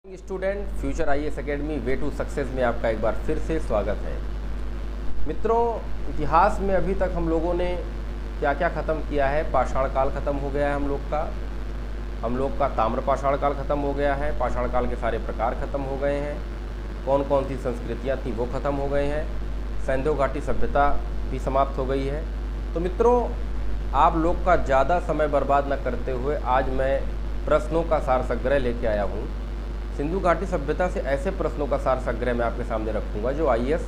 Student future IAS academy way to success में आपका एक बार फिर से स्वागत है। मित्रों, इतिहास में अभी तक हम लोगों ने क्या क्या ख़त्म किया है। पाषाण काल ख़त्म हो गया है हम लोग का ताम्र पाषाण काल ख़त्म हो गया है। पाषाण काल के सारे प्रकार ख़त्म हो गए हैं। कौन कौन सी संस्कृतियाँ थीं वो ख़त्म हो गए हैं। सिंधु घाटी सभ्यता भी समाप्त हो गई है। तो मित्रों, आप लोग का ज़्यादा समय बर्बाद न करते हुए आज मैं प्रश्नों का सार संग्रह लेके आया हूँ। सिंधु घाटी सभ्यता से ऐसे प्रश्नों का सार संग्रह मैं आपके सामने रखूंगा जो आईएएस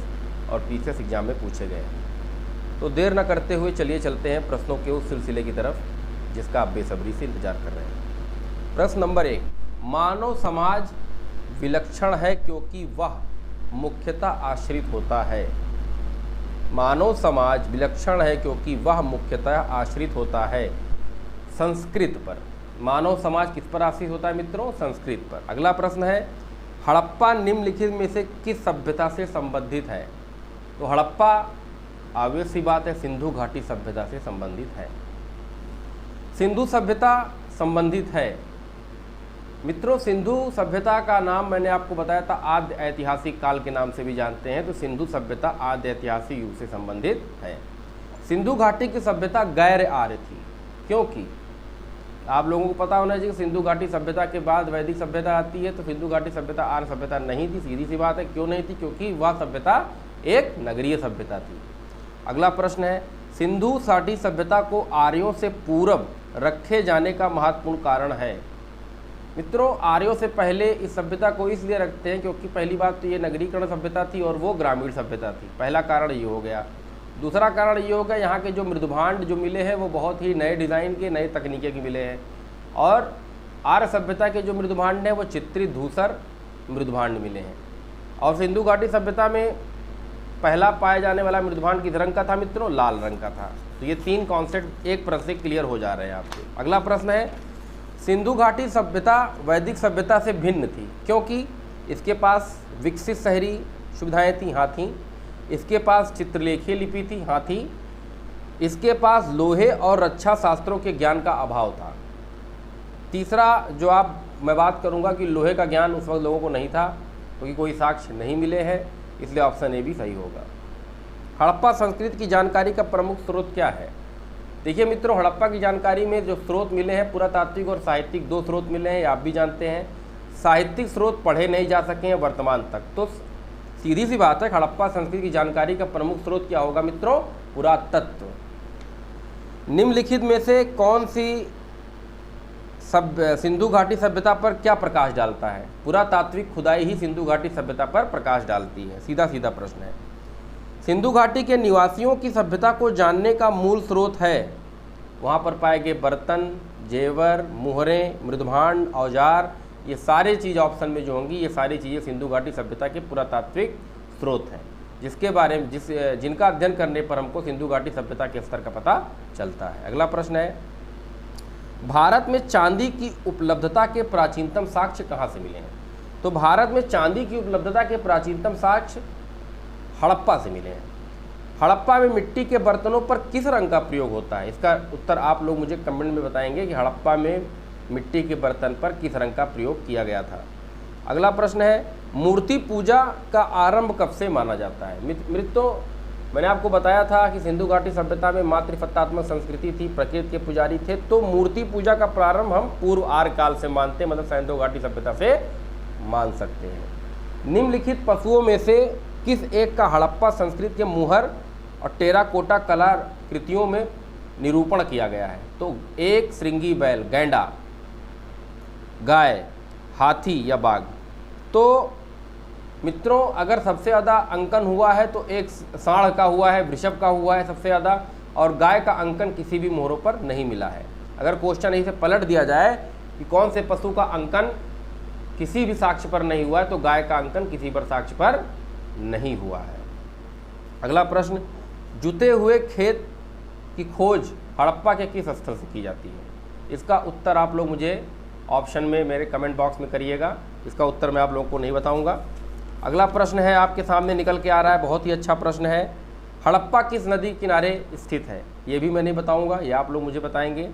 और पीसीएस एग्जाम में पूछे गए हैं। तो देर न करते हुए चलिए चलते हैं प्रश्नों के उस सिलसिले की तरफ जिसका आप बेसब्री से इंतजार कर रहे हैं। प्रश्न नंबर 1, मानव समाज विलक्षण है क्योंकि वह मुख्यतः आश्रित होता है। मानव समाज विलक्षण है क्योंकि वह मुख्यतः आश्रित होता है संस्कृत पर। मानव समाज किस पर आश्रित होता है मित्रों? संस्कृत पर। अगला प्रश्न है, हड़प्पा निम्नलिखित में से किस सभ्यता से संबंधित है? तो हड़प्पा ऑब्वियस सी बात है सिंधु घाटी सभ्यता से संबंधित है। सिंधु सभ्यता संबंधित है। मित्रों, सिंधु सभ्यता का नाम मैंने आपको बताया था आद्य ऐतिहासिक काल के नाम से भी जानते हैं। तो सिंधु सभ्यता आद्य ऐतिहासिक युग से संबंधित है। सिंधु घाटी की सभ्यता गैर आर्य थी क्योंकि आप लोगों को पता होना चाहिए सिंधु घाटी सभ्यता के बाद वैदिक सभ्यता आती है। तो सिंधु घाटी सभ्यता आर्य सभ्यता नहीं थी। सीधी सी बात है, क्यों नहीं थी? क्योंकि वह सभ्यता एक नगरीय सभ्यता थी। अगला प्रश्न है, सिंधु घाटी सभ्यता को आर्यों से पूर्व रखे जाने का महत्वपूर्ण कारण है। मित्रों, आर्यों से पहले इस सभ्यता को इसलिए रखते हैं क्योंकि पहली बात तो ये नगरीकरण सभ्यता थी और वो ग्रामीण सभ्यता थी। पहला कारण ये हो गया। दूसरा कारण ये होगा, यहाँ के जो मृदभांड जो मिले हैं वो बहुत ही नए डिज़ाइन के, नए तकनीके के मिले हैं। और आर्य सभ्यता के जो मृदभांड हैं वो चित्रित धूसर मृदभांड मिले हैं। और सिंधु घाटी सभ्यता में पहला पाया जाने वाला मृदभांड किस रंग का था मित्रों? लाल रंग का था। तो ये तीन कॉन्सेप्ट एक प्रश्न से क्लियर हो जा रहे हैं आपके। अगला प्रश्न है, सिंधु घाटी सभ्यता वैदिक सभ्यता से भिन्न थी क्योंकि इसके पास विकसित शहरी सुविधाएँ थीं, हाँ थीं। इसके पास चित्रलेखीय लिपि थी, हाँ थी। इसके पास लोहे और रक्षा शास्त्रों के ज्ञान का अभाव था। तीसरा जो मैं बात करूंगा कि लोहे का ज्ञान उस वक्त लोगों को नहीं था क्योंकि कोई साक्ष्य नहीं मिले हैं, इसलिए ऑप्शन ए भी सही होगा। हड़प्पा संस्कृति की जानकारी का प्रमुख स्रोत क्या है? देखिए मित्रों, हड़प्पा की जानकारी में जो स्रोत मिले हैं पुरातात्विक और साहित्यिक, दो स्रोत मिले हैं, आप भी जानते हैं। साहित्यिक स्रोत पढ़े नहीं जा सके हैं वर्तमान तक। तो सीधी सी बात है, हड़प्पा संस्कृति की जानकारी का प्रमुख स्रोत क्या होगा मित्रों? पुरातत्व। निम्नलिखित में से कौन सी सिंधु घाटी सभ्यता पर क्या प्रकाश डालता है? पुरातात्विक खुदाई ही सिंधु घाटी सभ्यता पर प्रकाश डालती है। सीधा सीधा प्रश्न है। सिंधु घाटी के निवासियों की सभ्यता को जानने का मूल स्रोत है, वहाँ पर पाए गए बर्तन, जेवर, मुहरें, मृदभांड, औजार, ये सारी चीज़ ऑप्शन में जो होंगी ये सारी चीज़ें सिंधु घाटी सभ्यता के पुरातात्विक स्रोत हैं, जिसके बारे में जिनका अध्ययन करने पर हमको सिंधु घाटी सभ्यता के स्तर का पता चलता है। अगला प्रश्न है, भारत में चांदी की उपलब्धता के प्राचीनतम साक्ष्य कहाँ से मिले हैं? तो भारत में चांदी की उपलब्धता के प्राचीनतम साक्ष्य हड़प्पा से मिले हैं। हड़प्पा में मिट्टी के बर्तनों पर किस रंग का प्रयोग होता है? इसका उत्तर आप लोग मुझे कमेंट में बताएंगे कि हड़प्पा में मिट्टी के बर्तन पर किस रंग का प्रयोग किया गया था। अगला प्रश्न है, मूर्ति पूजा का आरंभ कब से माना जाता है? मित्रों, मैंने आपको बताया था कि सिंधु घाटी सभ्यता में मातृसत्तात्मक संस्कृति थी, प्रकृति के पुजारी थे। तो मूर्ति पूजा का प्रारंभ हम पूर्व आर्य काल से मानते हैं, मतलब सिंधु घाटी सभ्यता से मान सकते हैं। निम्नलिखित पशुओं में से किस एक का हड़प्पा संस्कृति के मुहर और टेराकोटा कलाकृतियों में निरूपण किया गया है? तो 1 श्रृंगी बैल, गैंडा, गाय, हाथी या बाघ। तो मित्रों, अगर सबसे ज़्यादा अंकन हुआ है तो एक सांड का हुआ है, वृषभ का हुआ है सबसे ज़्यादा, और गाय का अंकन किसी भी मोहरों पर नहीं मिला है। अगर क्वेश्चन इसे पलट दिया जाए कि कौन से पशु का अंकन किसी भी साक्ष्य पर नहीं हुआ है, तो गाय का अंकन किसी पर साक्ष्य पर नहीं हुआ है। अगला प्रश्न, जुते हुए खेत की खोज हड़प्पा के किस स्थल से की जाती है? इसका उत्तर आप लोग मुझे ऑप्शन में मेरे कमेंट बॉक्स में करिएगा। इसका उत्तर मैं आप लोगों को नहीं बताऊंगा। अगला प्रश्न है आपके सामने निकल के आ रहा है, बहुत ही अच्छा प्रश्न है। हड़प्पा किस नदी किनारे स्थित है? ये भी मैं नहीं बताऊंगा, ये आप लोग मुझे बताएंगे।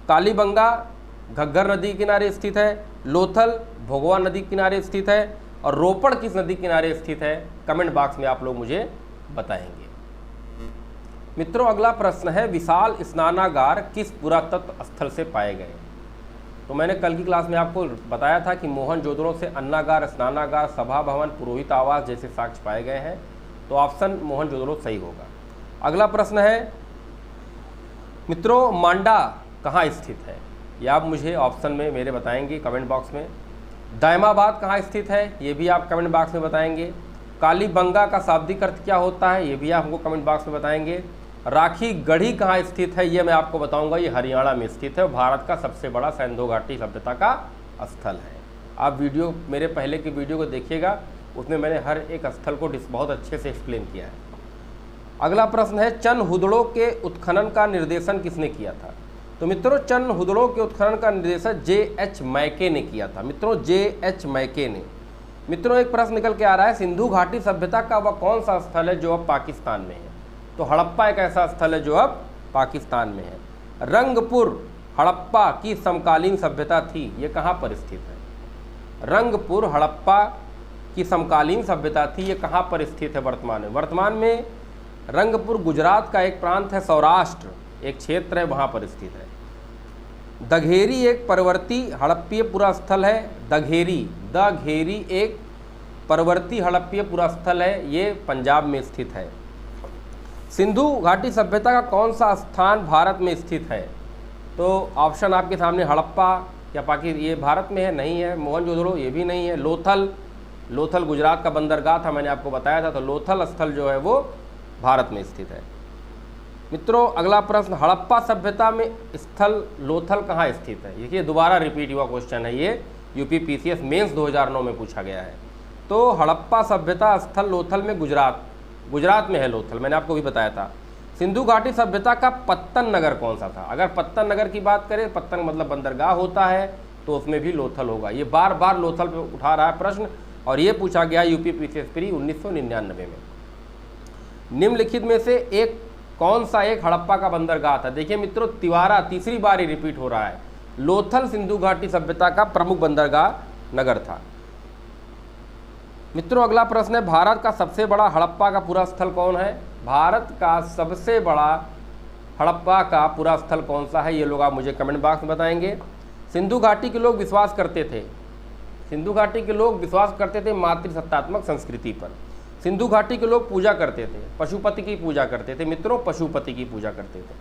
कालीबंगा घग्गर नदी किनारे स्थित है लोथल भोगवा नदी किनारे स्थित है और रोपड़ किस नदी किनारे स्थित है? कमेंट बॉक्स में आप लोग मुझे बताएंगे। मित्रों अगला प्रश्न है, विशाल स्नानागार किस पुरातत्व स्थल से पाए गए? तो मैंने कल की क्लास में आपको बताया था कि मोहनजोदड़ो से अन्नागार, स्नानागार, सभा भवन, पुरोहित आवास जैसे साक्ष्य पाए गए हैं। तो ऑप्शन मोहनजोदड़ो सही होगा। अगला प्रश्न है मित्रों, मांडा कहाँ स्थित है? ये आप मुझे ऑप्शन में मेरे बताएंगे कमेंट बॉक्स में। दायमाबाद कहाँ स्थित है? ये भी आप कमेंट बॉक्स में बताएंगे। कालीबंगा का शाब्दिक अर्थ क्या होता है? ये भी आप हमको कमेंट बॉक्स में बताएंगे। राखी गढ़ी कहाँ स्थित है? ये मैं आपको बताऊंगा। ये हरियाणा में स्थित है। भारत का सबसे बड़ा सिंधु घाटी सभ्यता का स्थल है। आप वीडियो मेरे पहले की वीडियो को देखिएगा, उसमें मैंने हर एक स्थल को बहुत अच्छे से एक्सप्लेन किया है। अगला प्रश्न है, चंद हुदड़ों के उत्खनन का निर्देशन किसने किया था? तो मित्रों चंद हुदड़ों के उत्खनन का निर्देशन J.H. मैके ने किया था। मित्रों J.H. मैके ने। मित्रों एक प्रश्न निकल के आ रहा है, सिंधु घाटी सभ्यता का वह कौन सा स्थल है जो अब पाकिस्तान में है? तो हड़प्पा एक ऐसा स्थल है जो अब पाकिस्तान में है। रंगपुर हड़प्पा की समकालीन सभ्यता थी, ये कहाँ पर स्थित है? रंगपुर हड़प्पा की समकालीन सभ्यता थी, ये कहाँ पर स्थित है वर्तमान में? वर्तमान में रंगपुर गुजरात का एक प्रांत है, सौराष्ट्र एक क्षेत्र है, वहाँ पर स्थित है। दघेरी एक परवर्ती हड़प्पीय पुरा स्थल है। दघेरी एक परवर्ती हड़प्पीय पुरा स्थल है, ये पंजाब में स्थित है। सिंधु घाटी सभ्यता का कौन सा स्थान भारत में स्थित है? तो ऑप्शन आपके सामने, हड़प्पा या ये भारत में है? नहीं है। मोहनजोदड़ो ये भी नहीं है। लोथल गुजरात का बंदरगाह था, मैंने आपको बताया था। तो लोथल स्थल जो है वो भारत में स्थित है। मित्रों अगला प्रश्न, हड़प्पा सभ्यता में स्थल लोथल कहाँ स्थित है? देखिए दोबारा रिपीट हुआ क्वेश्चन है, ये UPPCS मेंस 2009 में पूछा गया है। तो हड़प्पा सभ्यता स्थल लोथल में गुजरात में है लोथल, मैंने आपको भी बताया था। सिंधु घाटी सभ्यता का पत्तन नगर कौन सा था? अगर पत्तन नगर की बात करें, पत्तन मतलब बंदरगाह होता है, तो उसमें भी लोथल होगा। ये बार बार लोथल पे उठा रहा है प्रश्न, और ये पूछा गया UPPCS प्री 1999 में। निम्नलिखित में से कौन सा एक हड़प्पा का बंदरगाह था? देखिए मित्रों तिवारा तीसरी बार ही रिपीट हो रहा है। लोथल सिंधु घाटी सभ्यता का प्रमुख बंदरगाह नगर था। मित्रों अगला प्रश्न है, भारत का सबसे बड़ा हड़प्पा का पुरा स्थल कौन है? भारत का सबसे बड़ा हड़प्पा का पुरा स्थल कौन सा है? ये लोग आप मुझे कमेंट बॉक्स में बताएंगे। सिंधु घाटी के लोग विश्वास करते थे मातृसत्तात्मक संस्कृति पर। सिंधु घाटी के लोग पूजा करते थे, पशुपति की पूजा करते थे। मित्रों पशुपति की पूजा करते थे।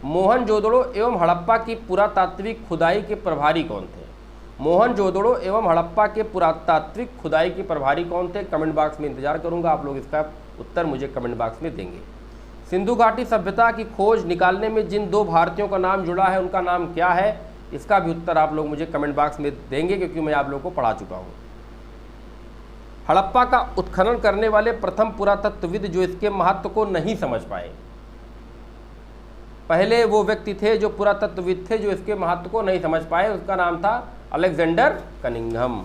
मोहनजोदड़ो एवं हड़प्पा की पुरातात्विक खुदाई के प्रभारी कौन थे? मोहनजोदड़ो एवं हड़प्पा के पुरातात्विक खुदाई के प्रभारी कौन थे? कमेंट बॉक्स में इंतजार करूंगा, आप लोग इसका उत्तर मुझे कमेंट बॉक्स में देंगे। सिंधु घाटी सभ्यता की खोज निकालने में जिन 2 भारतीयों का नाम जुड़ा है, उनका नाम क्या है? इसका भी उत्तर आप लोग मुझे कमेंट बॉक्स में देंगे, क्योंकि मैं आप लोगों को पढ़ा चुका हूँ। हड़प्पा का उत्खनन करने वाले प्रथम पुरातत्वविद जो इसके महत्व को नहीं समझ पाए, पहले वो व्यक्ति थे जो पुरातत्वविद थे जो इसके महत्व को नहीं समझ पाए, उसका नाम था अलेक्जेंडर कनिंघम।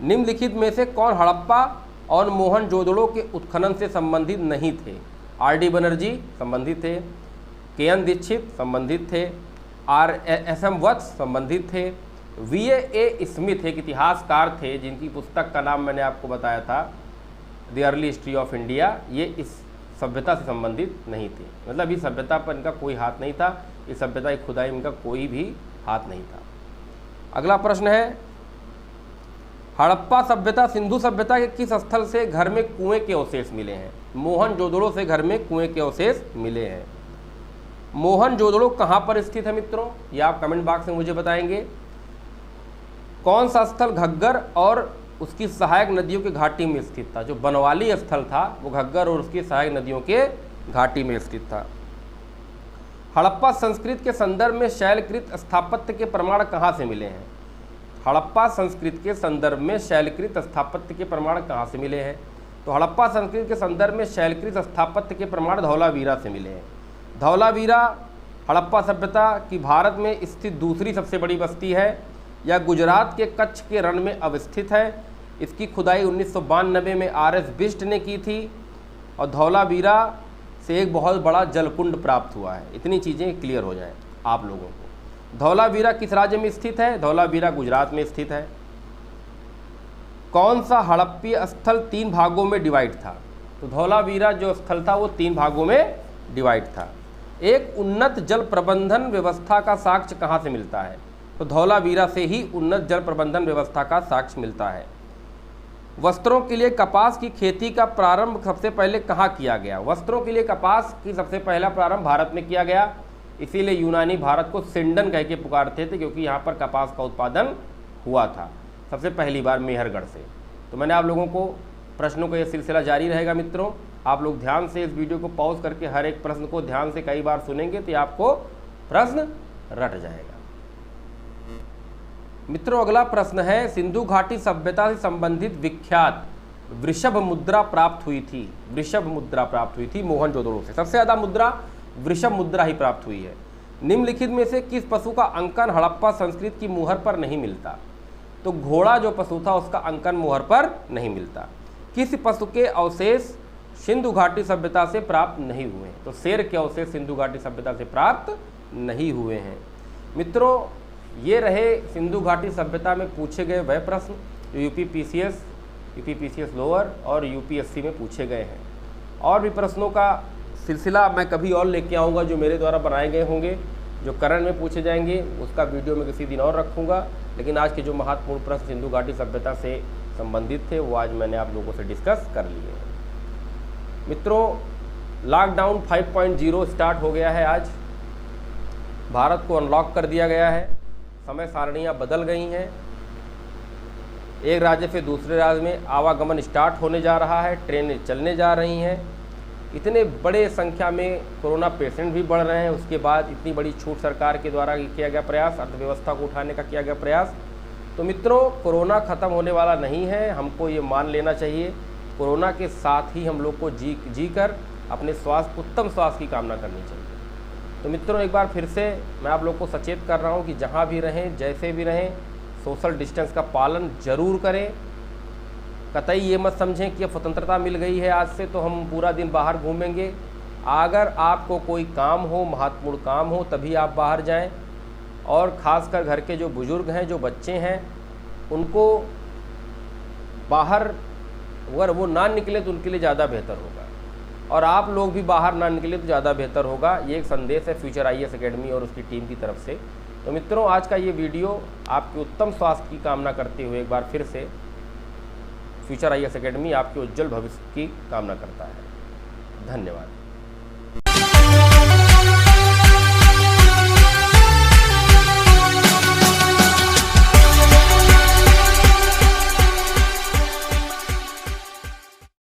निम्नलिखित में से कौन हड़प्पा और मोहनजोदड़ो के उत्खनन से संबंधित नहीं थे? R.D. बनर्जी संबंधित थे, K.N. दीक्षित संबंधित थे, R.S.M. वत्स संबंधित थे, V.A. स्मिथ एक इतिहासकार थे जिनकी पुस्तक का नाम मैंने आपको बताया था the early history of India, ये इस सभ्यता से संबंधित नहीं थे। मतलब इस सभ्यता पर इनका कोई हाथ नहीं था, इस सभ्यता की खुदाई में इनका कोई भी हाथ नहीं था। अगला प्रश्न है, हड़प्पा सभ्यता सिंधु सभ्यता के किस स्थल से घर में कुएं के अवशेष मिले हैं? मोहनजोदड़ो से घर में कुएं के अवशेष मिले हैं। मोहनजोदड़ो कहाँ पर स्थित है मित्रों? ये आप कमेंट बॉक्स में मुझे बताएंगे। कौन सा स्थल घग्गर और उसकी सहायक नदियों की घाटी में स्थित था? जो बनवाली स्थल था वो घग्गर और उसकी सहायक नदियों के घाटी में स्थित था। हड़प्पा संस्कृति के संदर्भ में शैलकृत स्थापत्य के प्रमाण कहाँ से मिले हैं? हड़प्पा संस्कृति के संदर्भ में शैलकृत स्थापत्य के प्रमाण कहाँ से मिले हैं? तो हड़प्पा संस्कृति के संदर्भ में शैलकृत स्थापत्य के प्रमाण धौलावीरा से मिले हैं। धौलावीरा हड़प्पा सभ्यता की भारत में स्थित दूसरी सबसे बड़ी बस्ती है। यह गुजरात के कच्छ के रण में अवस्थित है। इसकी खुदाई 1992 में R.S. बिष्ट ने की थी और धौलावीरा से एक बहुत बड़ा जलकुंड प्राप्त हुआ है। इतनी चीज़ें क्लियर हो जाएं आप लोगों को। धौलावीरा किस राज्य में स्थित है? धौलावीरा गुजरात में स्थित है। कौन सा हड़प्पी स्थल 3 भागों में डिवाइड था? तो धौलावीरा जो स्थल था वो 3 भागों में डिवाइड था। एक उन्नत जल प्रबंधन व्यवस्था का साक्ष्य कहाँ से मिलता है? तो धौलावीरा से ही उन्नत जल प्रबंधन व्यवस्था का साक्ष्य मिलता है। वस्त्रों के लिए कपास की खेती का प्रारंभ सबसे पहले कहाँ किया गया? वस्त्रों के लिए कपास की सबसे पहला प्रारंभ भारत में किया गया, इसीलिए यूनानी भारत को सिंडन कह के पुकारते थे, क्योंकि यहाँ पर कपास का उत्पादन हुआ था सबसे पहली बार मेहरगढ़ से। तो मैंने आप लोगों को प्रश्नों का ये सिलसिला जारी रहेगा मित्रों, आप लोग ध्यान से इस वीडियो को पॉज करके हर एक प्रश्न को ध्यान से कई बार सुनेंगे तो आपको प्रश्न रट जाएगा। मित्रों अगला प्रश्न है, सिंधु घाटी सभ्यता से संबंधित विख्यात वृषभ मुद्रा प्राप्त हुई थी। वृषभ मुद्रा प्राप्त हुई थी मोहनजोदड़ो से। सबसे ज़्यादा मुद्रा वृषभ मुद्रा ही प्राप्त हुई है। निम्नलिखित में से किस पशु का अंकन हड़प्पा संस्कृति की मुहर पर नहीं मिलता? तो घोड़ा जो पशु था उसका अंकन मुहर पर नहीं मिलता। किस पशु के अवशेष सिंधु घाटी सभ्यता से प्राप्त नहीं हुए हैं? तो शेर के अवशेष सिंधु घाटी सभ्यता से प्राप्त नहीं हुए हैं। मित्रों ये रहे सिंधु घाटी सभ्यता में पूछे गए वह प्रश्न जो यूपी पीसीएस लोअर और यूपीएससी में पूछे गए हैं। और भी प्रश्नों का सिलसिला मैं कभी और लेके आऊँगा जो मेरे द्वारा बनाए गए होंगे, जो करंट में पूछे जाएंगे उसका वीडियो में किसी दिन और रखूँगा। लेकिन आज के जो महत्वपूर्ण प्रश्न सिंधु घाटी सभ्यता से संबंधित थे वो आज मैंने आप लोगों से डिस्कस कर लिए हैं। मित्रों लॉकडाउन 5.0 स्टार्ट हो गया है। आज भारत को अनलॉक कर दिया गया है, समय सारणियाँ बदल गई हैं, एक राज्य से दूसरे राज्य में आवागमन स्टार्ट होने जा रहा है, ट्रेनें चलने जा रही हैं, इतने बड़े संख्या में कोरोना पेशेंट भी बढ़ रहे हैं, उसके बाद इतनी बड़ी छूट सरकार के द्वारा किया गया प्रयास, अर्थव्यवस्था को उठाने का किया गया प्रयास। तो मित्रों कोरोना ख़त्म होने वाला नहीं है, हमको ये मान लेना चाहिए। कोरोना के साथ ही हम लोग को जी कर अपने स्वास्थ्य उत्तम स्वास्थ्य की कामना करनी चाहिए। तो मित्रों एक बार फिर से मैं आप लोग को सचेत कर रहा हूँ कि जहाँ भी रहें जैसे भी रहें सोशल डिस्टेंस का पालन जरूर करें। कतई ये मत समझें कि अब स्वतंत्रता मिल गई है आज से तो हम पूरा दिन बाहर घूमेंगे। अगर आपको कोई काम हो, महत्वपूर्ण काम हो, तभी आप बाहर जाएं। और ख़ासकर घर के जो बुज़ुर्ग हैं, जो बच्चे हैं, उनको बाहर अगर वो ना निकले तो उनके लिए ज़्यादा बेहतर होगा, और आप लोग भी बाहर ना निकले तो ज़्यादा बेहतर होगा। ये एक संदेश है फ्यूचर आईएएस एकेडमी और उसकी टीम की तरफ से। तो मित्रों आज का ये वीडियो आपके उत्तम स्वास्थ्य की कामना करते हुए एक बार फिर से फ्यूचर आईएएस एकेडमी आपके उज्जवल भविष्य की कामना करता है। धन्यवाद।